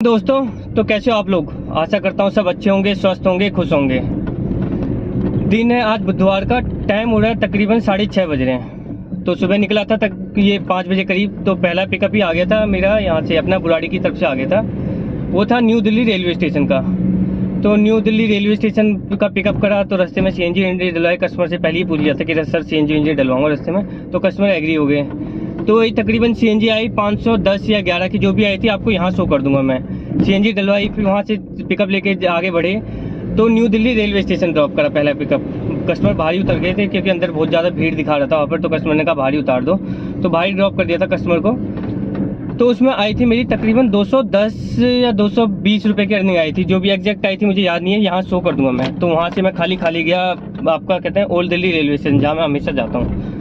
दोस्तों, तो कैसे हो आप लोग। आशा करता हूँ सब अच्छे होंगे, स्वस्थ होंगे, खुश होंगे। दिन है आज बुधवार का, टाइम हो रहा है तकरीबन 6:30 बज रहे हैं। तो सुबह निकला था तक ये 5 बजे करीब, तो पहला पिकअप ही आ गया था मेरा, यहाँ से अपना बुराड़ी की तरफ से आ गया था। वो था न्यू दिल्ली रेलवे स्टेशन का। तो न्यू दिल्ली रेलवे स्टेशन का पिकअप करा, तो रास्ते में सीएनजी इंजन डलवाए। कस्टमर से पहले ही पूछ लिया था कि सर सीएनजी इंजन डलवाऊंगा रास्ते में, तो कस्टमर एग्री हो गए। तो वही तकरीबन सीएनजी आई 510 या 11 की जो भी आई थी, आपको यहाँ शो कर दूंगा मैं। सीएनजी डलवाई, फिर वहाँ से पिकअप लेके आगे बढ़े, तो new Delhi railway station drop करा पहला पिकअप। कस्टमर भारी उतर गए थे क्योंकि अंदर बहुत ज़्यादा भीड़ दिखा रहा था वहाँ पर, तो कस्टमर ने कहा भारी उतार दो, तो भारी ड्रॉप कर दिया था कस्टमर को। तो उसमें आई थी मेरी तकरीबन 210 या 220 रुपये की अर्निंग आई थी, जो भी एग्जैक्ट आई थी मुझे याद नहीं है, यहाँ शो कर दूंगा मैं। तो वहाँ से मैं खाली गया, आपका कहते हैं ओल्ड दिल्ली रेलवे स्टेशन, जहाँ मैं हमेशा जाता हूँ।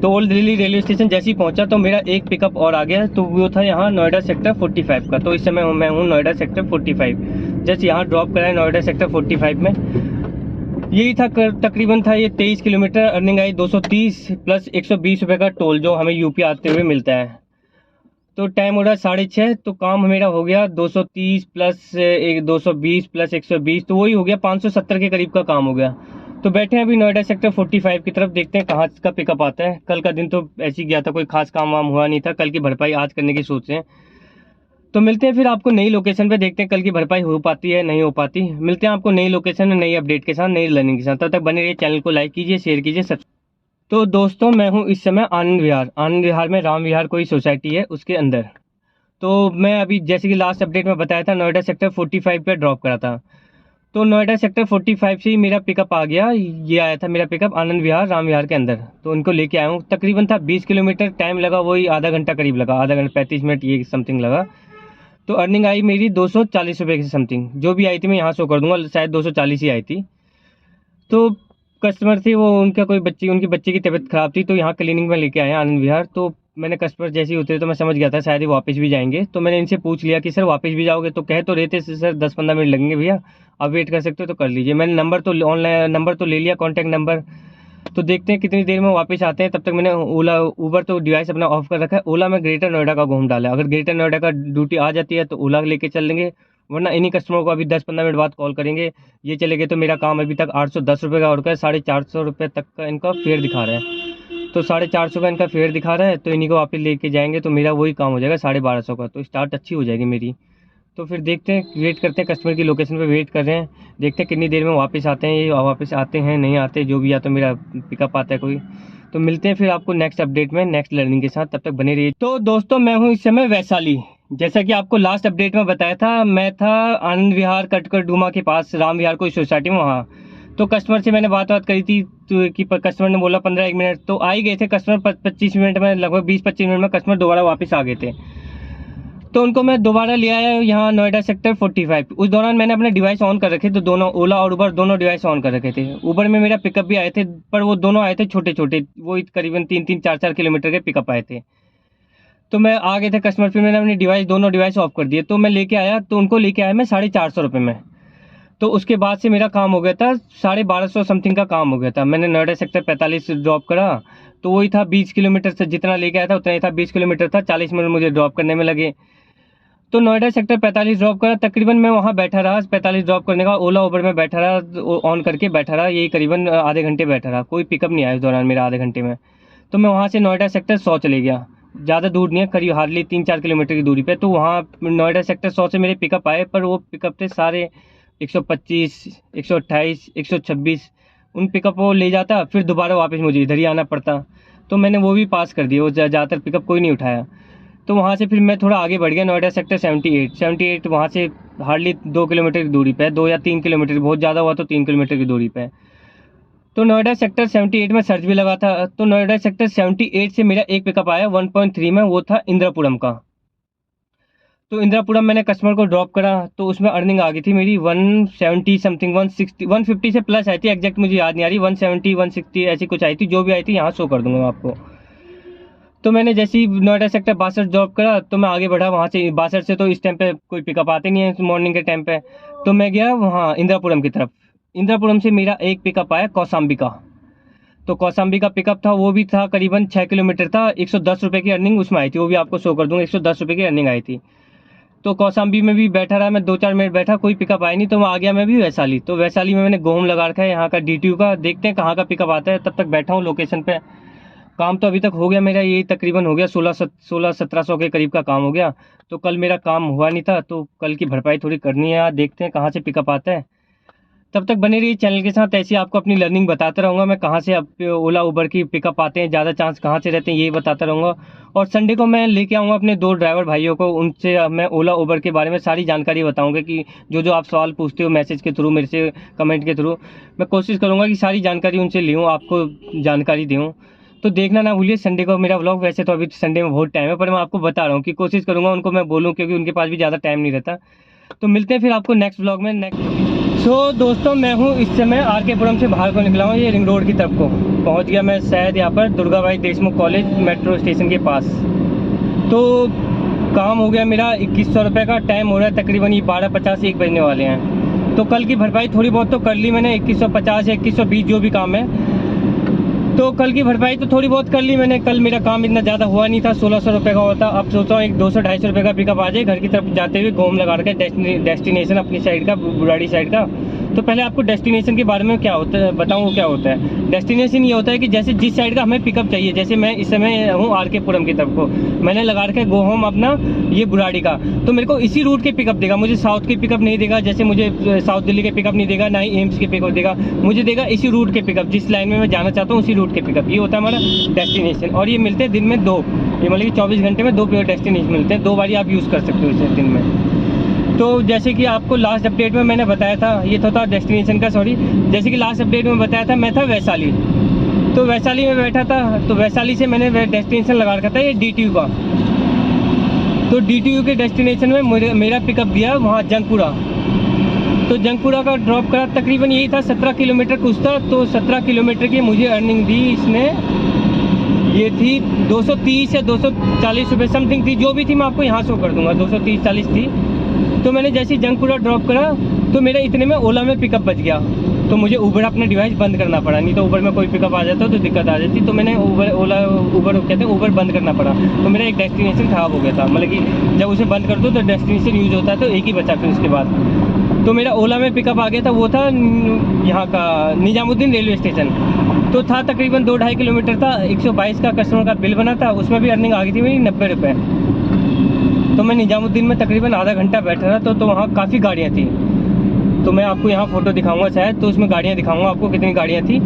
तो ओल्ड दिल्ली रेलवे स्टेशन जैसे ही पहुँचा तो मेरा एक पिकअप और आ गया, तो वो था यहाँ नोएडा सेक्टर 45 का। तो इस समय मैं हूँ नोएडा सेक्टर 45, जैसे यहाँ ड्रॉप करा है नोएडा सेक्टर 45 में। यही था तकरीबन था ये 23 किलोमीटर। अर्निंग आई 230 प्लस 120 रुपये का टोल, जो हमें यूपी आते हुए मिलता है। तो टाइम हो रहा है 6:30, तो काम मेरा हो गया 230 प्लस 220 प्लस 120, तो वही हो गया 570 के करीब का काम हो गया। तो बैठे हैं अभी नोएडा सेक्टर 45 की तरफ, देखते हैं कहाँ का पिकअप आता है। कल का दिन तो ऐसे ही गया था, कोई खास काम वाम हुआ नहीं था। कल की भरपाई आज करने की सोच रहे हैं। तो मिलते हैं फिर आपको नई लोकेशन पे, देखते हैं कल की भरपाई हो पाती है नहीं हो पाती। मिलते हैं आपको नई लोकेशन में, नई अपडेट के साथ, नई लर्निंग के साथ। तब तक बने रहिए, चैनल को लाइक कीजिए, शेयर कीजिए, सब्सक्राइब। तो दोस्तों, मैं हूँ इस समय आनंद विहार। आनंद विहार में राम विहार कोई सोसाइटी है, उसके अंदर। तो मैं अभी जैसे कि लास्ट अपडेट में बताया था, नोएडा सेक्टर 45 पे ड्रॉप करा था। तो नोएडा सेक्टर 45 से ही मेरा पिकअप आ गया। ये आया था मेरा पिकअप आनंद विहार राम विहार के अंदर, तो उनको लेके आया हूँ। तकरीबन था 20 किलोमीटर, टाइम लगा वही आधा घंटा करीब लगा, आधा घंटा 35 मिनट ये समथिंग लगा। तो अर्निंग आई मेरी 240 रुपये की समथिंग, जो भी आई थी मैं यहाँ शो कर दूंगा, शायद 240 ही आई थी। तो कस्टमर थे वो, उनका कोई उनकी बच्चे की तबीयत खराब थी, तो यहाँ क्लिनिक में लेके आए आनंद विहार। तो मैंने कस्टमर जैसे ही उतरे तो मैं समझ गया था शायद ही वापस भी जाएंगे। तो मैंने इनसे पूछ लिया कि सर वापस भी जाओगे, तो कह तो रहे थे सर 10-15 मिनट लगेंगे भैया, आप वेट कर सकते हो तो कर लीजिए। मैंने नंबर तो ऑनलाइन नंबर तो ले लिया, कॉन्टैक्ट नंबर। तो देखते हैं कितनी देर में वापस आते हैं। तब तक मैंने ऊबर तो डिवाइस अपना ऑफ कर रखा है, ओला में ग्रेटर नोएडा का घूम डाला है। अगर ग्रेटर नोएडा का ड्यूटी आ जाती है तो ओला लेके चल लेंगे, वरना इन्हीं कस्टमर को अभी 10-15 मिनट बाद कॉल करेंगे। ये चले गए तो मेरा काम अभी तक 810 रुपये का और का 450 रुपये तक का इनका फेयर दिखा रहा है। तो 450 का इनका फेयर दिखा रहा है, तो इन्हीं को वापस लेके जाएंगे तो मेरा वही काम हो जाएगा 1250 का। तो स्टार्ट अच्छी हो जाएगी मेरी। तो फिर देखते हैं, वेट करते हैं, कस्टमर की लोकेशन पे वेट कर रहे हैं। देखते हैं कितनी देर में वापस आते हैं, ये वापस आते हैं नहीं आते, जो भी, या तो मेरा पिकअप आता है कोई। तो मिलते हैं फिर आपको नेक्स्ट अपडेट में, नेक्स्ट लर्निंग के साथ। तब तक बने रहिए। तो दोस्तों, मैं हूँ इस समय वैशाली। जैसा कि आपको लास्ट अपडेट में बताया था, मैं था आनंद विहार कटकर डूमा के पास, राम विहार कोई सोसाइटी में, वहाँ। तो कस्टमर से मैंने बात करी थी, तो कि कस्टमर ने बोला 15-1 मिनट, तो आ ही गए थे कस्टमर। 25 मिनट में, लगभग 20-25 मिनट में कस्टमर दोबारा वापस आ गए थे। तो उनको मैं दोबारा ले आया यहाँ नोएडा सेक्टर 45। उस दौरान मैंने अपने डिवाइस ऑन कर रखे थे, दोनों ओला और उबर दोनों डिवाइस ऑन कर रखे थे। उबर में मेरा पिकअप भी आए थे, पर वो दोनों आए थे छोटे छोटे, वो करीबन 3-3, 4-4 किलोमीटर के पिकअप आए थे। तो मैं आ गए थे कस्टमर, फिर मैंने अपनी दोनों डिवाइस ऑफ कर दिए। तो मैं लेके आया, तो उनको लेके आया मैं 450 रुपये में। तो उसके बाद से मेरा काम हो गया था 1250 समथिंग का काम हो गया था। मैंने नोएडा सेक्टर 45 ड्रॉप करा, तो वही था 20 किलोमीटर से, जितना लेके आया था उतना ही था, 20 किलोमीटर था, 40 मिनट मुझे ड्रॉप करने में लगे। तो नोएडा सेक्टर 45 ड्रॉप करा, तकरीबन मैं वहाँ बैठा रहा 45 ड्रॉप करने का, ओला उबर में बैठा रहा, ऑन करके बैठा रहा, यही करीबन आधे घंटे बैठा रहा, कोई पिकअप नहीं आया इस दौरान मेरा आधे घंटे में। तो मैं वहाँ से नोएडा सेक्टर 100 चले गया, ज़्यादा दूर नहीं है, करीब हार्डली 3-4 किलोमीटर की दूरी पे। तो वहाँ नोएडा सेक्टर 100 से मेरे पिकअप आए, पर वो पिकअप थे सारे 125, 128, 126। उन पिकअप को ले जाता, फिर दोबारा वापस मुझे इधर ही आना पड़ता। तो मैंने वो भी पास कर दिया, वो ज़्यादातर पिकअप कोई नहीं उठाया। तो वहाँ से फिर मैं थोड़ा आगे बढ़ गया, नोएडा सेक्टर 78 वहाँ से हार्डली 2 किलोमीटर की दूरी पे, 2 या 3 किलोमीटर, बहुत ज़्यादा हुआ तो 3 किलोमीटर की दूरी पे। तो नोएडा सेक्टर 78 में सर्च भी लगा था। तो नोएडा सेक्टर 78 से मेरा एक पिकअप आया 1.3 में, वो था इंदिरापुरम का। तो इंदिरापुरम मैंने कस्टमर को ड्रॉप करा, तो उसमें अर्निंग आ गई थी मेरी 170 समथिंग, 160, 150 से प्लस आई थी, एग्जैक्ट मुझे याद नहीं आ रही, 170, 160 ऐसी कुछ आई थी, जो भी आई थी यहाँ शो कर दूंगा आपको। तो मैंने जैसे ही नोएडा सेक्टर 62 ड्रॉप करा, तो मैं आगे बढ़ा वहाँ से। 62 से तो इस टाइम पे कोई पिकअप आते नहीं है मॉर्निंग के टाइम पे। तो मैं गया वहाँ इंदिरापुरम की तरफ। इंदिरापुरम से मेरा एक पिकअप आया कौसाम्बी का। तो कौसाम्बी का पिकअप था, वो भी था करीबन 6 किलोमीटर था, 110 रुपये की अर्निंग उसमें आई थी, वो भी आपको शो कर दूंगा, 110 रुपये की अर्निंग आई थी। तो कौशाम्बी में भी बैठा रहा मैं, 2-4 मिनट बैठा, कोई पिकअप आया नहीं, तो मैं आ गया मैं भी वैशाली। तो वैशाली में मैंने गोम लगा रखा है यहाँ का DTU का, देखते हैं कहाँ का पिकअप आता है। तब तक बैठा हूँ लोकेशन पे। काम तो अभी तक हो गया मेरा, यही तकरीबन हो गया 1600-1700 के करीब का काम हो गया। तो कल मेरा काम हुआ नहीं था, तो कल की भरपाई थोड़ी करनी है। देखते हैं कहाँ से पिकअप आता है। तब तक बने रहिए चैनल के साथ, ऐसे आपको अपनी लर्निंग बताता रहूँगा मैं, कहाँ से अब ओला उबर की पिकअप आते हैं, ज़्यादा चांस कहाँ से रहते हैं, यही बताता रहूँगा। और संडे को मैं लेके आऊँगा अपने 2 ड्राइवर भाइयों को, उनसे मैं ओला उबर के बारे में सारी जानकारी बताऊँगा कि जो आप सवाल पूछते हो मैसेज के थ्रू, मेरे से कमेंट के थ्रू, मैं कोशिश करूँगा कि सारी जानकारी उनसे लूँ, आपको जानकारी दूँ। तो देखना ना भूलिए संडे को मेरा व्लॉग। वैसे तो अभी संडे में बहुत टाइम है, पर मैं आपको बता रहा हूँ कि कोशिश करूँगा उनको मैं बोलूँ, क्योंकि उनके पास भी ज़्यादा टाइम नहीं रहता। तो मिलते हैं फिर आपको नेक्स्ट व्लॉग में। सो दोस्तों, मैं हूँ इस समय RK पुरम से बाहर को निकला हूँ, ये रिंग रोड की तरफ को पहुँच गया मैं शायद, यहाँ पर दुर्गा भाई देशमुख कॉलेज मेट्रो स्टेशन के पास। तो काम हो गया मेरा 2100 रुपये का। टाइम हो रहा है तकरीबन ये 12:50 1 बजने वाले हैं। तो कल की भरपाई थोड़ी बहुत तो कर ली मैंने, 2150 या 2120 जो भी काम है, तो कल की भरपाई तो थोड़ी बहुत कर ली मैंने। कल मेरा काम इतना ज़्यादा हुआ नहीं था, 1600 रुपये का होता। अब सोच रहा हूँ एक 200-250 रुपये का पिकअप आ जाए घर की तरफ जाते हुए, गोम लगा के डेस्टिनेशन अपनी साइड का, बुराड़ी साइड का। तो पहले आपको डेस्टिनेशन के बारे में क्या होता है बताऊँ, क्या होता है। डेस्टिनेशन ये होता है कि जैसे जिस साइड का हमें पिकअप चाहिए, जैसे मैं इस समय हूँ RK पुरम की तरफ को, मैंने लगा रखा है गो होम अपना ये बुराड़ी का, तो मेरे को इसी रूट के पिकअप देगा, मुझे साउथ के पिकअप नहीं देगा। जैसे मुझे साउथ दिल्ली के पिकअप नहीं देगा, ना ही एम्स के पिकअप देगा, मुझे देगा इसी रूट के पिकअप, जिस लाइन में मैं जाना चाहता हूँ उसी रूट के पिकअप। ये होता है हमारा डेस्टिनेशन। और ये मिलते हैं दिन में 2, ये मतलब कि 24 घंटे में 2 डेस्टिनेशन मिलते हैं, 2 बार आप यूज़ कर सकते हो इसे दिन में। तो जैसे कि आपको लास्ट अपडेट में मैंने बताया था, ये तो था डेस्टिनेशन का, सॉरी, जैसे कि लास्ट अपडेट में बताया था मैं था वैशाली। तो वैशाली में बैठा था, तो वैशाली से मैंने डेस्टिनेशन लगा रखा था ये DTU का। तो DTU के डेस्टिनेशन में मेरा पिकअप दिया वहाँ जंगपुरा। तो जंगपुरा का ड्रॉप करा, तकरीबन यही था 17 किलोमीटर कुछ था। तो 17 किलोमीटर की मुझे अर्निंग दी इसने, ये थी 230 या 240 रुपये समथिंग थी, जो भी थी मैं आपको यहाँ शो कर दूंगा, 230-40 थी। तो मैंने जैसे ही जंगपुरा ड्रॉप करा, तो मेरा इतने में ओला में पिकअप बच गया। तो मुझे उबर अपना डिवाइस बंद करना पड़ा, नहीं तो उबर में कोई पिकअप आ जाता तो दिक्कत आ जाती। तो मैंने उबर कहते हैं उबर बंद करना पड़ा। तो मेरा एक डेस्टिनेशन ख़राब हो गया था, मतलब कि जब उसे बंद कर दो तो डेस्टिनेशन यूज़ होता है, तो एक ही बचा फिर उसके बाद। तो मेरा ओला में पिकअप आ गया था, वो था यहाँ का निजामुद्दीन रेलवे स्टेशन। तो था तकरीबन 2-2.5 किलोमीटर था। 122 का कस्टमर का बिल बना था, उसमें भी अर्निंग आ गई थी मेरी 90 रुपये। तो मैं निजामुद्दीन में तकरीबन आधा घंटा बैठा रहा, तो वहाँ काफ़ी गाड़ियाँ थी। तो मैं आपको यहाँ फ़ोटो दिखाऊंगा शायद, तो उसमें गाड़ियाँ दिखाऊंगा आपको कितनी गाड़ियाँ थी।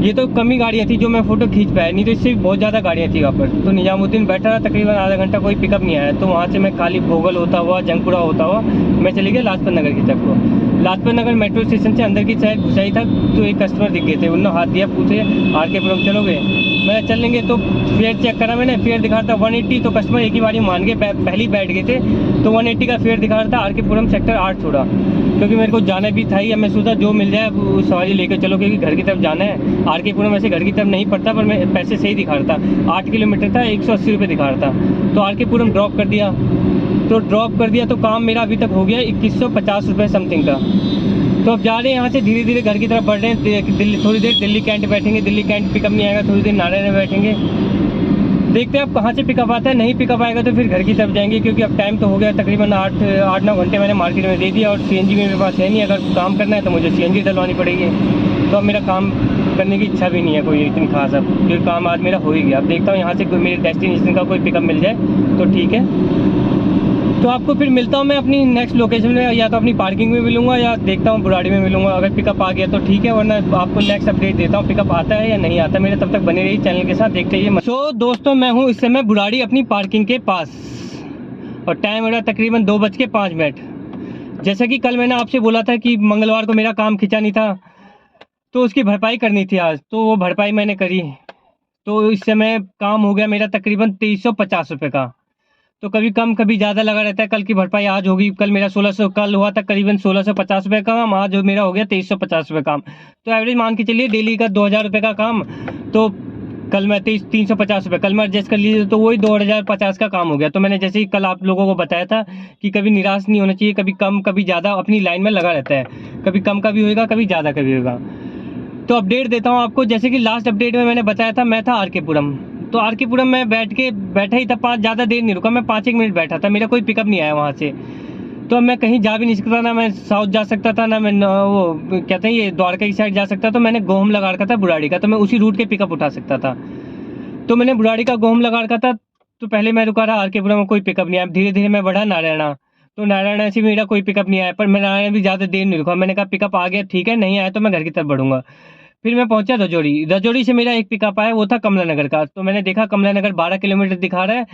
ये तो कम ही गाड़ियाँ थी जो मैं फ़ोटो खींच पाया, नहीं तो इससे भी बहुत ज़्यादा गाड़ियाँ थी वहाँ पर। तो निजामुद्दीन बैठा रहा तकरीबन आधा घंटा, कोई पिकअप नहीं आया। तो वहाँ से मैं खाली भोगल होता हुआ, जंगपुरा होता हुआ मैं चले गया लाजपत नगर की तरफ को। लाजपत नगर मेट्रो स्टेशन से अंदर की साइड घुसाई था, तो एक कस्टमर दिख गए थे, उन्होंने हाथ दिया, पूछे RK पुरम चलोगे, मैं चल लेंगे। तो फेयर चेक करा मैंने, फेयर दिखा रहा था 180। तो कस्टमर एक ही बारी मान के पहले ही बैठ गए थे, तो 180 का फेयर दिखा रहा था। RK पुरम सेक्टर 8 छोड़ा, क्योंकि मेरे को जाना भी था ही। मैं सोचा जो मिल जाए वो सवारी लेकर चलो, क्योंकि घर की तरफ जाना है। RK पुरम वैसे घर की तरफ नहीं पड़ता, पर मैं पैसे सही दिखा रहा था, 8 किलोमीटर था, 180 रुपये दिखा रहा था। तो RK पुरम ड्रॉप कर दिया। तो काम मेरा अभी तक हो गया 2150 रुपये समथिंग का। तो अब जा रहे हैं यहाँ से धीरे धीरे घर की तरफ बढ़ रहे हैं। दिल्ली थोड़ी देर दिल्ली कैंट बैठेंगे, दिल्ली कैंट पिकअप नहीं आएगा, थोड़ी देर नारायण में बैठेंगे। देखते हैं अब कहाँ से पिकअप आता है, नहीं पिकअप आएगा तो फिर घर की तरफ जाएंगे, क्योंकि अब टाइम तो हो गया तकरीबन 8-9 घंटे मैंने मार्केट में दे दिया। और CNG मेरे पास है नहीं, अगर काम करना है तो मुझे CNG डलवानी पड़ेगी। तो अब मेरा काम करने की इच्छा भी नहीं है कोई इतनी खास, अब क्योंकि काम आज मेरा हो ही गया। अब देखता हूँ यहाँ से मेरे डेस्टिनेशन का कोई पिकअप मिल जाए तो ठीक है। तो आपको फिर मिलता हूँ मैं अपनी नेक्स्ट लोकेशन में, या तो अपनी पार्किंग में मिलूंगा या देखता हूँ बुराड़ी में मिलूंगा। अगर पिकअप आ गया तो ठीक है, वरना आपको नेक्स्ट अपडेट देता हूँ पिकअप आता है या नहीं आता मेरे। तब तक बने रहिए चैनल के साथ, देखते रहिए। तो दोस्तों, मैं हूँ इस समय बुराड़ी अपनी पार्किंग के पास, और टाइम हो रहा है तकरीबन 2:05। जैसा कि कल मैंने आपसे बोला था कि मंगलवार को मेरा काम खिंचा नहीं था, तो उसकी भरपाई करनी थी आज, तो वो भरपाई मैंने करी। तो इस समय काम हो गया मेरा तकरीबन 2350 रुपये का। तो कभी कम कभी ज़्यादा लगा रहता है। कल की भरपाई आज होगी, कल मेरा 1600, कल हुआ था करीबन 1650 रुपये का काम, आज मेरा हो गया 2350 रुपये काम। तो एवरेज मान के चलिए डेली का 2000 रुपये का काम। तो कल मैं 350 रुपये, कल मैं एडजस्ट कर लीजिए तो वही 2050 का काम हो गया। तो मैंने जैसे ही कल आप लोगों को बताया था कि कभी निराश नहीं होना चाहिए, कभी कम कभी ज़्यादा अपनी लाइन में लगा रहता है, कभी कम का भी होएगा, कभी ज़्यादा का भी होगा। तो अपडेट देता हूँ आपको। जैसे कि लास्ट अपडेट में मैंने बताया था मैं था RK पुरम, तो आर के पुरम में बैठा ही था, ज़्यादा देर नहीं रुका मैं, 5-1 मिनट बैठा था, मेरा कोई पिकअप नहीं आया वहाँ से। तो अब मैं कहीं जा भी नहीं सकता, ना मैं साउथ जा सकता था, ना मैं वो कहते हैं ये द्वारका की साइड जा सकता। तो मैंने गोहम लगा रखा था बुराड़ी का, तो मैं उसी रूट के पिकअप उठा सकता था। तो मैंने बुराड़ी का गोहम लगा रखा था। तो पहले मैं रुका रहा आर के पुरम में, कोई पिकअप नहीं आया। धीरे धीरे मैं बढ़ा नारायणा, तो नारायणा से मेरा कोई पिकअप नहीं आया, पर मैं नारायण भी ज़्यादा देर नहीं रुका। मैंने कहा पिकअप आ गया ठीक है, नहीं आया तो मैं घर की तरफ बढ़ूंगा। फिर मैं पहुंचा रजौड़ी। रजौड़ी से मेरा एक पिकअप आया, वो था कमला नगर का। तो मैंने देखा कमला नगर 12 किलोमीटर दिखा रहा है,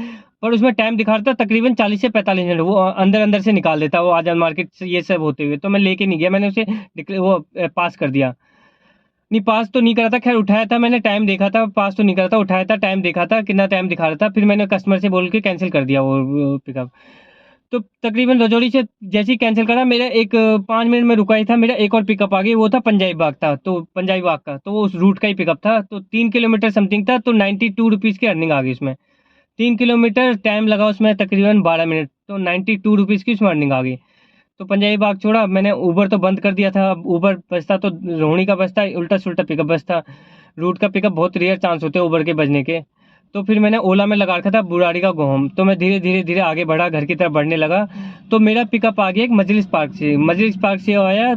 पर उसमें टाइम दिखा रहा था तकरीबन 40 से 45 मिनट। वो अंदर अंदर से निकाल देता वो आजाद मार्केट से ये सब होते हुए। तो मैं लेके नहीं गया, मैंने उसे वो पास कर दिया। नहीं पास तो नहीं करा था, खैर उठाया था मैंने, टाइम देखा था, पास तो नहीं करा था, उठाया था, टाइम देखा था कितना टाइम दिखा रहा था। फिर मैंने कस्टमर से बोल के कैंसिल कर दिया वो पिकअप। तो तकरीबन रजौड़ी से जैसे ही कैंसिल करा, मेरा एक 5 मिनट में रुका ही था, मेरा एक और पिकअप आ गई। वो था पंजाबी बाग था, तो पंजाबी बाग का, तो वो उस रूट का ही पिकअप था। तो 3 किलोमीटर समथिंग था, तो 92 रुपीज़ की अर्निंग आ गई उसमें। 3 किलोमीटर टाइम लगा उसमें तकरीबन 12 मिनट, तो 92 रुपीज़ की उसमें अर्निंग आ गई। तो पंजाबी बाग छोड़ा मैंने, ऊबर तो बंद कर दिया था। अब ऊबर बसता तो रोहिणी का बसता, उल्टा सुल्टा पिकअप बसता। रूट का पिकअप बहुत रेयर चांस होते हैं ऊबर के बजने के। तो फिर मैंने ओला में लगा रखा था बुराड़ी का गोहम। तो मैं धीरे धीरे धीरे आगे बढ़ा, घर की तरफ बढ़ने लगा। तो मेरा पिकअप आ गया एक मजलिस पार्क से। मजलिस पार्क से आया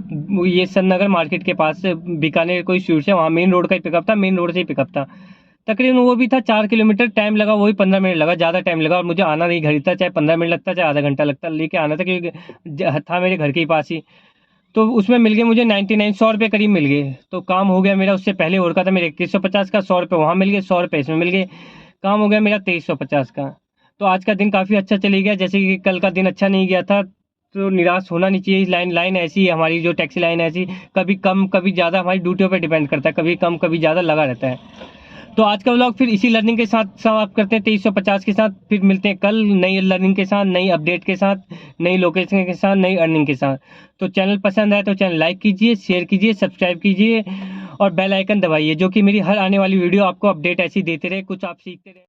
ये सन नगर मार्केट के पास से, बीकानेर कोई स्वीट है वहाँ, मेन रोड का ही पिकअप था, मेन रोड से ही पिकअप था। तकरीबन वो भी था 4 किलोमीटर, टाइम लगा वही 15 मिनट लगा, ज़्यादा टाइम लगा। और मुझे आना नहीं घर था, चाहे 15 मिनट लगता चाहे आधा घंटा लगता, लेके आना था क्योंकि था मेरे घर के ही पास ही। तो उसमें मिल गए मुझे 99, 100 रुपये करीब मिल गए। तो काम हो गया मेरा। उससे पहले और का था मेरे 2150 का, 100 रुपये वहाँ मिल गए, 100 रुपये इसमें मिल गए। काम हो गया मेरा 2350 का। तो आज का दिन काफ़ी अच्छा चले गया। जैसे कि कल का दिन अच्छा नहीं गया था, तो निराश होना नहीं चाहिए। लाइन लाइन ऐसी है हमारी, जो टैक्सी लाइन ऐसी, कभी कम कभी ज़्यादा, हमारी ड्यूटियों पे डिपेंड करता है, कभी कम कभी ज़्यादा लगा रहता है। तो आज का व्लॉग फिर इसी लर्निंग के साथ समाप्त करते हैं, 2350 के साथ। फिर मिलते हैं कल नई लर्निंग के साथ, नई अपडेट के साथ, नई लोकेशन के साथ, नई अर्निंग के साथ। तो चैनल पसंद आए तो चैनल लाइक कीजिए, शेयर कीजिए, सब्सक्राइब कीजिए और बेल आइकन दबाइए, जो कि मेरी हर आने वाली वीडियो आपको अपडेट ऐसी देते रहे, कुछ आप सीखते रहे।